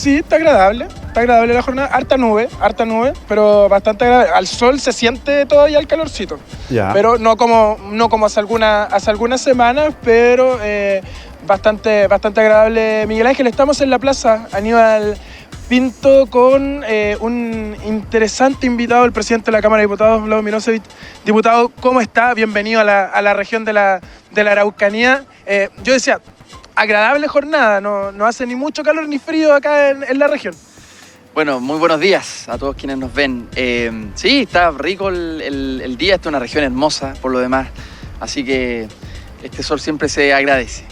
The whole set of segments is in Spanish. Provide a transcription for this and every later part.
Sí, está agradable la jornada, harta nube, pero bastante agradable. Al sol se siente todavía el calorcito, Ya. pero no como hace algunas semanas, pero bastante agradable. Miguel Ángel, estamos en la Plaza Aníbal Pinto con un interesante invitado, el presidente de la Cámara de Diputados, Vlado Mirosevic. Diputado, ¿cómo está? Bienvenido a la región de la Araucanía. Yo decía, agradable jornada, no hace ni mucho calor ni frío acá en la región. Bueno, muy buenos días a todos quienes nos ven. Sí, está rico el día, esta es una región hermosa por lo demás, así que este sol siempre se agradece.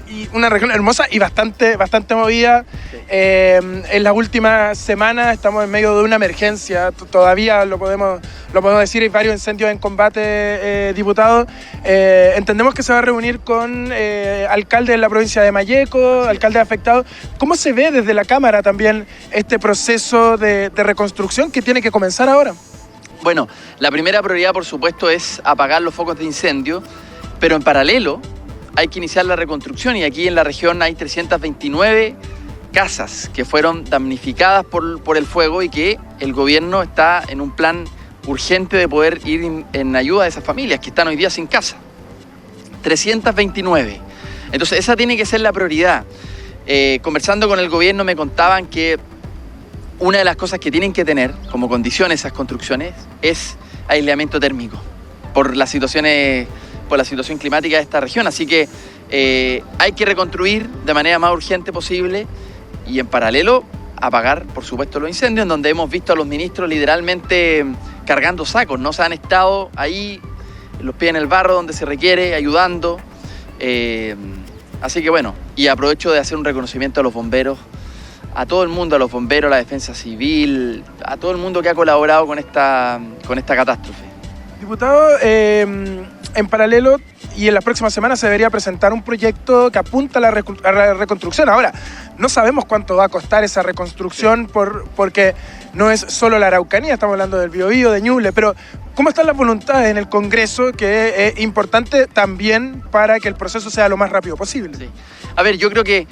Y una región hermosa y bastante movida. Sí. En las últimas semanas estamos en medio de una emergencia, todavía lo podemos decir, hay varios incendios en combate, diputado. Entendemos que se va a reunir con alcaldes de la provincia de Malleco, alcaldes afectados. ¿Cómo se ve desde la Cámara también este proceso de reconstrucción que tiene que comenzar ahora? Bueno, la primera prioridad, por supuesto, es apagar los focos de incendio, pero en paralelo hay que iniciar la reconstrucción y aquí en la región hay 329 casas que fueron damnificadas por el fuego y que el gobierno está en un plan urgente de poder ir en ayuda de esas familias que están hoy día sin casa. 329. Entonces esa tiene que ser la prioridad. Conversando con el gobierno me contaban que una de las cosas que tienen que tener como condición esas construcciones es aislamiento térmico por la situación climática de esta región, así que hay que reconstruir de manera más urgente posible y en paralelo apagar, por supuesto, los incendios, en donde hemos visto a los ministros literalmente cargando sacos, ¿no? Se han estado ahí, los pies en el barro donde se requiere, ayudando, así que bueno, y aprovecho de hacer un reconocimiento a los bomberos, a todo el mundo, a los bomberos, a la defensa civil, a todo el mundo que ha colaborado con esta catástrofe. Diputado, en paralelo y en las próximas semanas se debería presentar un proyecto que apunta a la reconstrucción. Ahora, no sabemos cuánto va a costar esa reconstrucción porque no es solo la Araucanía, estamos hablando del Biobío, de Ñuble, pero ¿cómo están las voluntades en el Congreso, que es importante también para que el proceso sea lo más rápido posible? Sí. A ver, yo creo que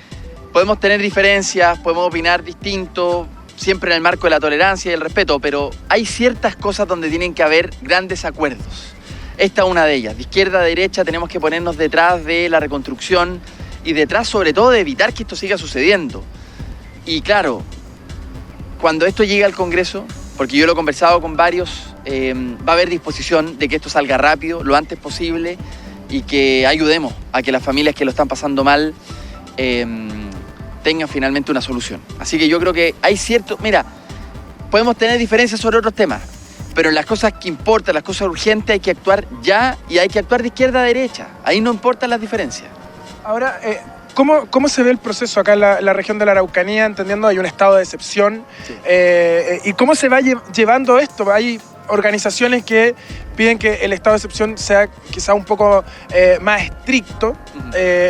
podemos tener diferencias, podemos opinar distinto, siempre en el marco de la tolerancia y el respeto, pero hay ciertas cosas donde tienen que haber grandes acuerdos. Esta es una de ellas. De izquierda a derecha tenemos que ponernos detrás de la reconstrucción y detrás sobre todo de evitar que esto siga sucediendo. Y claro, cuando esto llegue al Congreso, porque yo lo he conversado con varios, va a haber disposición de que esto salga rápido, lo antes posible, y que ayudemos a que las familias que lo están pasando mal tengan finalmente una solución. Así que yo creo que hay cierto... Mira, podemos tener diferencias sobre otros temas, pero en las cosas que importan, las cosas urgentes, hay que actuar ya y hay que actuar de izquierda a derecha. Ahí no importan las diferencias. Ahora, ¿cómo se ve el proceso acá en la región de la Araucanía? Entendiendo, hay un estado de excepción. Sí. ¿Y cómo se va llevando esto? Hay organizaciones que piden que el estado de excepción sea quizá un poco más estricto,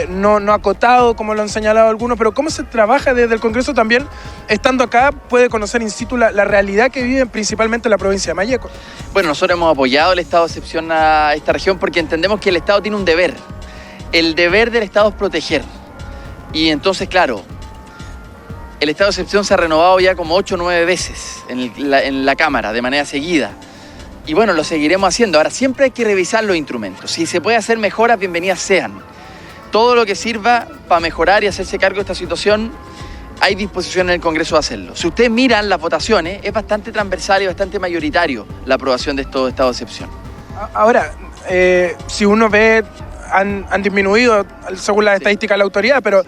no acotado, como lo han señalado algunos, pero ¿cómo se trabaja desde el Congreso también? Estando acá, puede conocer in situ la realidad que viven principalmente en la provincia de Malleco. Bueno, nosotros hemos apoyado el estado de excepción a esta región porque entendemos que el Estado tiene un deber. El deber del Estado es proteger. Y entonces, claro, el estado de excepción se ha renovado ya como 8 o 9 veces en la Cámara de manera seguida. Y bueno, lo seguiremos haciendo. Ahora, siempre hay que revisar los instrumentos. Si se puede hacer mejoras, bienvenidas sean. Todo lo que sirva para mejorar y hacerse cargo de esta situación, hay disposición en el Congreso de hacerlo. Si ustedes miran las votaciones, es bastante transversal y bastante mayoritario la aprobación de estos estados de excepción. Ahora, si uno ve... Han disminuido según las estadísticas de la autoridad, pero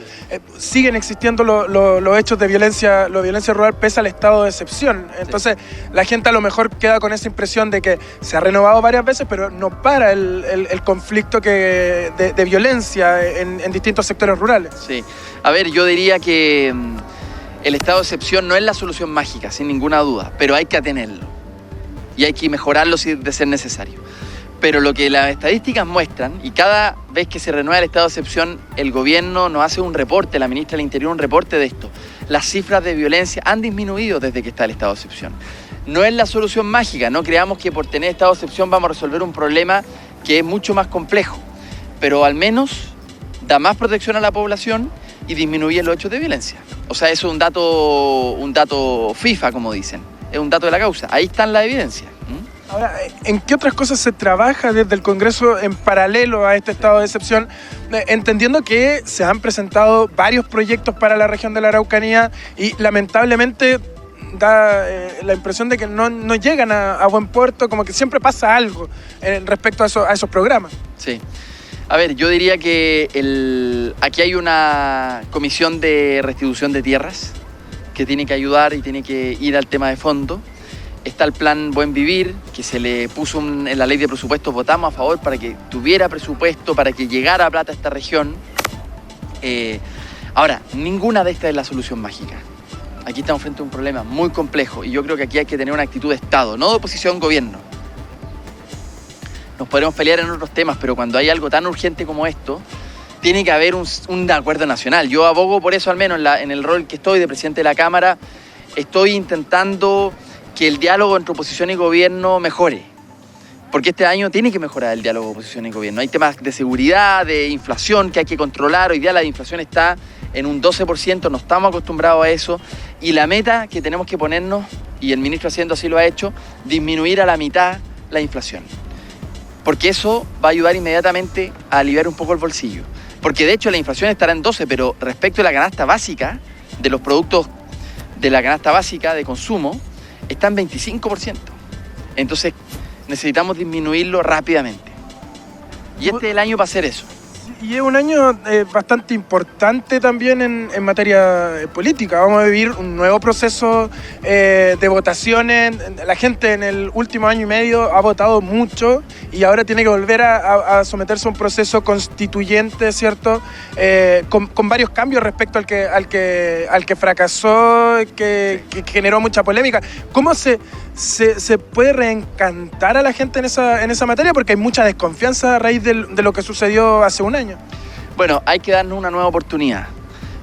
siguen existiendo los hechos de violencia rural pese al estado de excepción. Entonces, la gente a lo mejor queda con esa impresión de que se ha renovado varias veces, pero no para el conflicto de violencia en distintos sectores rurales. Sí. A ver, yo diría que el estado de excepción no es la solución mágica, sin ninguna duda, pero hay que atenerlo y hay que mejorarlo si de ser necesario. Pero lo que las estadísticas muestran, y cada vez que se renueva el estado de excepción, el gobierno nos hace un reporte, la ministra del Interior un reporte de esto. Las cifras de violencia han disminuido desde que está el estado de excepción. No es la solución mágica, no creamos que por tener estado de excepción vamos a resolver un problema que es mucho más complejo, pero al menos da más protección a la población y disminuir los hechos de violencia. O sea, eso es un dato FIFA, como dicen. Es un dato de la causa. Ahí está la evidencia. Ahora, ¿en qué otras cosas se trabaja desde el Congreso en paralelo a este estado de excepción? Entendiendo que se han presentado varios proyectos para la región de la Araucanía y lamentablemente da la impresión de que no llegan a buen puerto, como que siempre pasa algo respecto a esos programas. Sí. A ver, yo diría que aquí hay una comisión de restitución de tierras que tiene que ayudar y tiene que ir al tema de fondo. Está el plan Buen Vivir, que se le puso en la ley de presupuesto, votamos a favor para que tuviera presupuesto, para que llegara plata a esta región. Ahora, ninguna de estas es la solución mágica. Aquí estamos frente a un problema muy complejo y yo creo que aquí hay que tener una actitud de Estado, no de oposición-gobierno. Nos podremos pelear en otros temas, pero cuando hay algo tan urgente como esto, tiene que haber un acuerdo nacional. Yo abogo por eso, al menos en el rol que estoy de presidente de la Cámara, estoy intentando que el diálogo entre oposición y gobierno mejore. Porque este año tiene que mejorar el diálogo de oposición y gobierno. Hay temas de seguridad, de inflación que hay que controlar. Hoy día la inflación está en un 12%, no estamos acostumbrados a eso. Y la meta que tenemos que ponernos, y el ministro Hacienda así lo ha hecho, disminuir a la mitad la inflación. Porque eso va a ayudar inmediatamente a aliviar un poco el bolsillo. Porque de hecho la inflación estará en 12%, pero respecto a la canasta básica, de los productos de la canasta básica de consumo, está en 25%. Entonces necesitamos disminuirlo rápidamente. Y este es el año para hacer eso. Y es un año bastante importante también en materia política. Vamos a vivir un nuevo proceso de votaciones. La gente en el último año y medio ha votado mucho y ahora tiene que volver a someterse a un proceso constituyente, ¿cierto? Con varios cambios respecto al que fracasó, que generó mucha polémica. ¿Cómo se puede reencantar a la gente en esa materia? Porque hay mucha desconfianza a raíz de lo que sucedió hace un año. Bueno, hay que darnos una nueva oportunidad,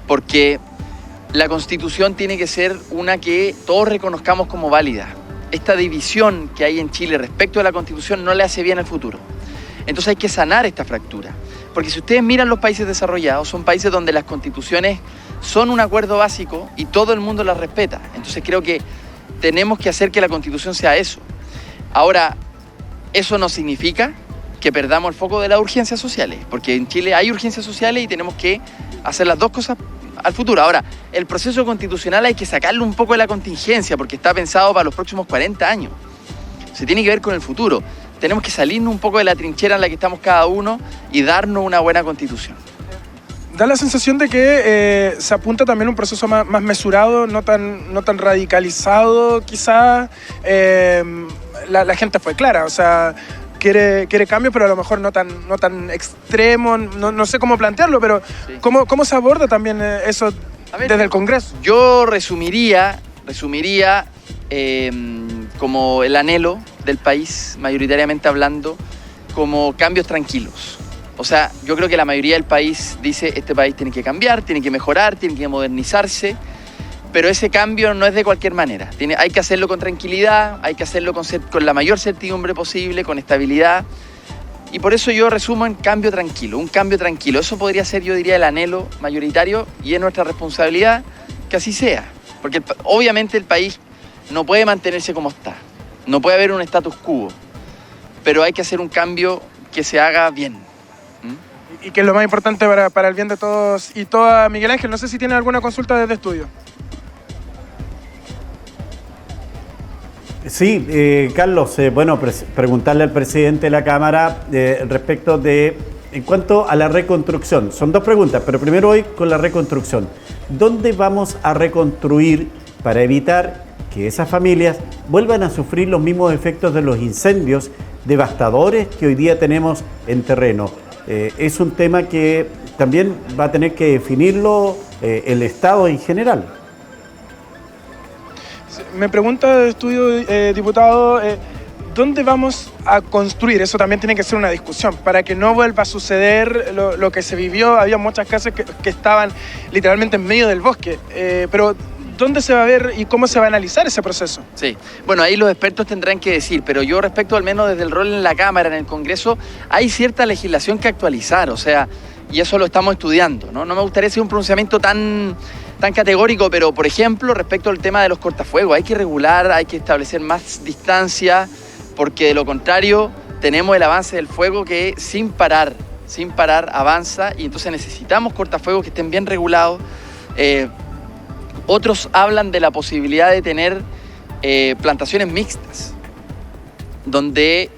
porque la Constitución tiene que ser una que todos reconozcamos como válida. Esta división que hay en Chile respecto a la Constitución no le hace bien al futuro. Entonces hay que sanar esta fractura, porque si ustedes miran los países desarrollados, son países donde las constituciones son un acuerdo básico y todo el mundo las respeta. Entonces creo que tenemos que hacer que la Constitución sea eso. Ahora, eso no significa que perdamos el foco de las urgencias sociales, porque en Chile hay urgencias sociales y tenemos que hacer las dos cosas al futuro. Ahora, el proceso constitucional hay que sacarlo un poco de la contingencia, porque está pensado para los próximos 40 años. Se tiene que ver con el futuro. Tenemos que salirnos un poco de la trinchera en la que estamos cada uno y darnos una buena constitución. Da la sensación de que se apunta también a un proceso más mesurado, no tan radicalizado quizás. La gente fue clara, o sea, quiere cambio, pero a lo mejor no tan extremo, no sé cómo plantearlo, pero sí. ¿Cómo se aborda también eso desde el Congreso? Yo resumiría como el anhelo del país, mayoritariamente hablando, como cambios tranquilos. O sea, yo creo que la mayoría del país dice, este país tiene que cambiar, tiene que mejorar, tiene que modernizarse, pero ese cambio no es de cualquier manera. Hay que hacerlo con tranquilidad, hay que hacerlo con la mayor certidumbre posible, con estabilidad. Y por eso yo resumo en cambio tranquilo, un cambio tranquilo. Eso podría ser, yo diría, el anhelo mayoritario y es nuestra responsabilidad que así sea. Porque obviamente el país no puede mantenerse como está, no puede haber un status quo, pero hay que hacer un cambio que se haga bien. Y que es lo más importante para el bien de todos y toda. Miguel Ángel, no sé si tiene alguna consulta desde estudio. Sí, Carlos, bueno, preguntarle al presidente de la Cámara respecto en cuanto a la reconstrucción. Son dos preguntas, pero primero hoy con la reconstrucción. ¿Dónde vamos a reconstruir para evitar que esas familias vuelvan a sufrir los mismos efectos de los incendios devastadores que hoy día tenemos en terreno? Es un tema que también va a tener que definirlo el Estado en general. Me pregunta de estudio, diputado, ¿dónde vamos a construir? Eso también tiene que ser una discusión, para que no vuelva a suceder lo que se vivió. Había muchas casas que estaban literalmente en medio del bosque, pero ¿dónde se va a ver y cómo se va a analizar ese proceso? Sí, bueno, ahí los expertos tendrán que decir, pero yo respecto al menos desde el rol en la Cámara, en el Congreso, hay cierta legislación que actualizar, o sea, y eso lo estamos estudiando, ¿no? No me gustaría hacer un pronunciamiento tan categórico, pero por ejemplo, respecto al tema de los cortafuegos, hay que regular, hay que establecer más distancia, porque de lo contrario tenemos el avance del fuego que sin parar avanza, y entonces necesitamos cortafuegos que estén bien regulados. Otros hablan de la posibilidad de tener plantaciones mixtas, donde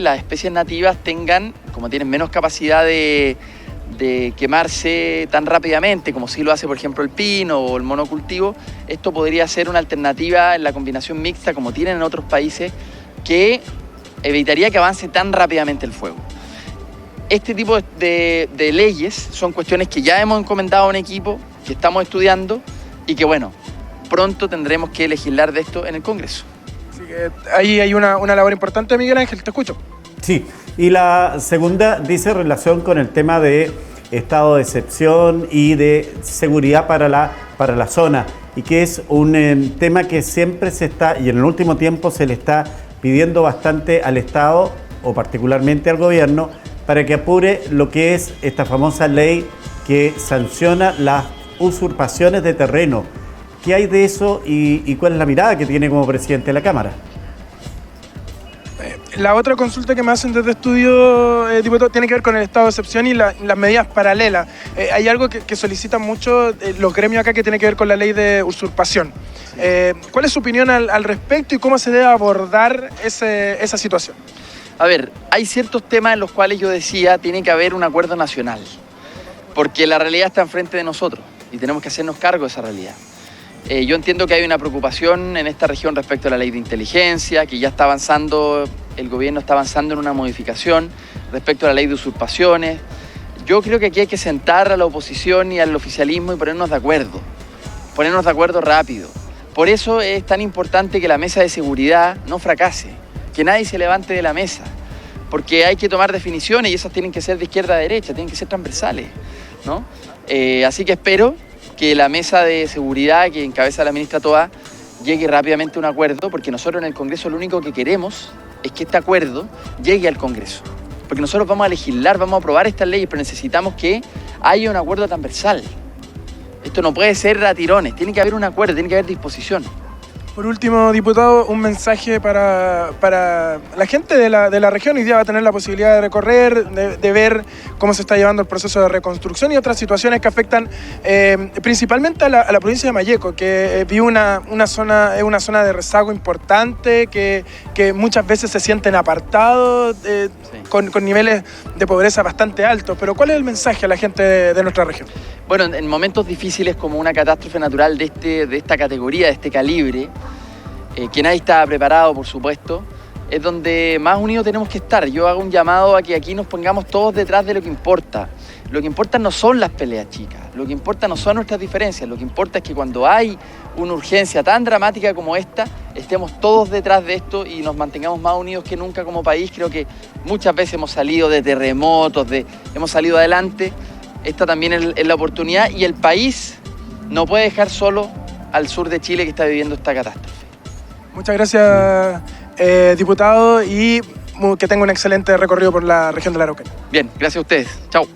las especies nativas tengan, como tienen menos capacidad de quemarse tan rápidamente como sí lo hace por ejemplo el pino o el monocultivo, esto podría ser una alternativa en la combinación mixta como tienen en otros países, que evitaría que avance tan rápidamente el fuego. Este tipo de leyes son cuestiones que ya hemos encomendado a un equipo, que estamos estudiando y que bueno, pronto tendremos que legislar de esto en el Congreso. Así que ahí hay una labor importante, Miguel Ángel, te escucho. Sí, y la segunda dice relación con el tema de estado de excepción y de seguridad para la zona, y que es un tema que siempre se está, y en el último tiempo se le está pidiendo bastante al Estado, o particularmente al gobierno, para que apure lo que es esta famosa ley que sanciona las usurpaciones de terreno. ¿Qué hay de eso y cuál es la mirada que tiene como presidente de la Cámara? La otra consulta que me hacen desde estudio, diputado, tiene que ver con el estado de excepción y las medidas paralelas. Hay algo que solicitan mucho los gremios acá que tiene que ver con la ley de usurpación. ¿Cuál es su opinión al respecto y cómo se debe abordar esa situación? A ver, hay ciertos temas en los cuales yo decía tiene que haber un acuerdo nacional, porque la realidad está enfrente de nosotros y tenemos que hacernos cargo de esa realidad. Yo entiendo que hay una preocupación en esta región respecto a la ley de inteligencia, que ya está avanzando, el gobierno está avanzando en una modificación respecto a la ley de usurpaciones. Yo creo que aquí hay que sentar a la oposición y al oficialismo y ponernos de acuerdo rápido. Por eso es tan importante que la mesa de seguridad no fracase, que nadie se levante de la mesa, porque hay que tomar definiciones y esas tienen que ser de izquierda a derecha, tienen que ser transversales, ¿no? Así que espero que la mesa de seguridad que encabeza la ministra Toa llegue rápidamente a un acuerdo, porque nosotros en el Congreso lo único que queremos es que este acuerdo llegue al Congreso, porque nosotros vamos a legislar, vamos a aprobar estas leyes, pero necesitamos que haya un acuerdo transversal. Esto no puede ser a tirones, tiene que haber un acuerdo, tiene que haber disposición. Por último, diputado, un mensaje para la gente de la región. Hoy día va a tener la posibilidad de recorrer, de ver cómo se está llevando el proceso de reconstrucción y otras situaciones que afectan principalmente a la provincia de Malleco, que vive una zona de rezago importante, que muchas veces se sienten apartados, con niveles de pobreza bastante altos. Pero ¿cuál es el mensaje a la gente de nuestra región? Bueno, en momentos difíciles como una catástrofe natural de esta categoría, de este calibre, que nadie estaba preparado, por supuesto, es donde más unidos tenemos que estar. Yo hago un llamado a que aquí nos pongamos todos detrás de lo que importa. Lo que importa no son las peleas chicas, lo que importa no son nuestras diferencias, lo que importa es que cuando hay una urgencia tan dramática como esta, estemos todos detrás de esto y nos mantengamos más unidos que nunca como país. Creo que muchas veces hemos salido de terremotos, hemos salido adelante. Esta también es la oportunidad, y el país no puede dejar solo al sur de Chile que está viviendo esta catástrofe. Muchas gracias, diputado, y que tenga un excelente recorrido por la región de la Araucanía. Bien, gracias a ustedes. Chao.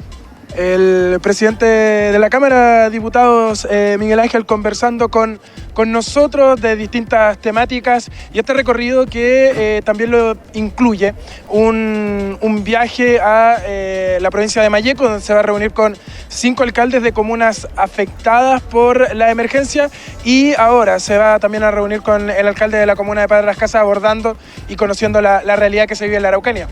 El presidente de la Cámara, diputados, Miguel Ángel, conversando con nosotros de distintas temáticas, y este recorrido que también lo incluye un viaje a la provincia de Malleco, donde se va a reunir con 5 alcaldes de comunas afectadas por la emergencia, y ahora se va también a reunir con el alcalde de la comuna de Padre Las Casas, abordando y conociendo la realidad que se vive en la Araucanía.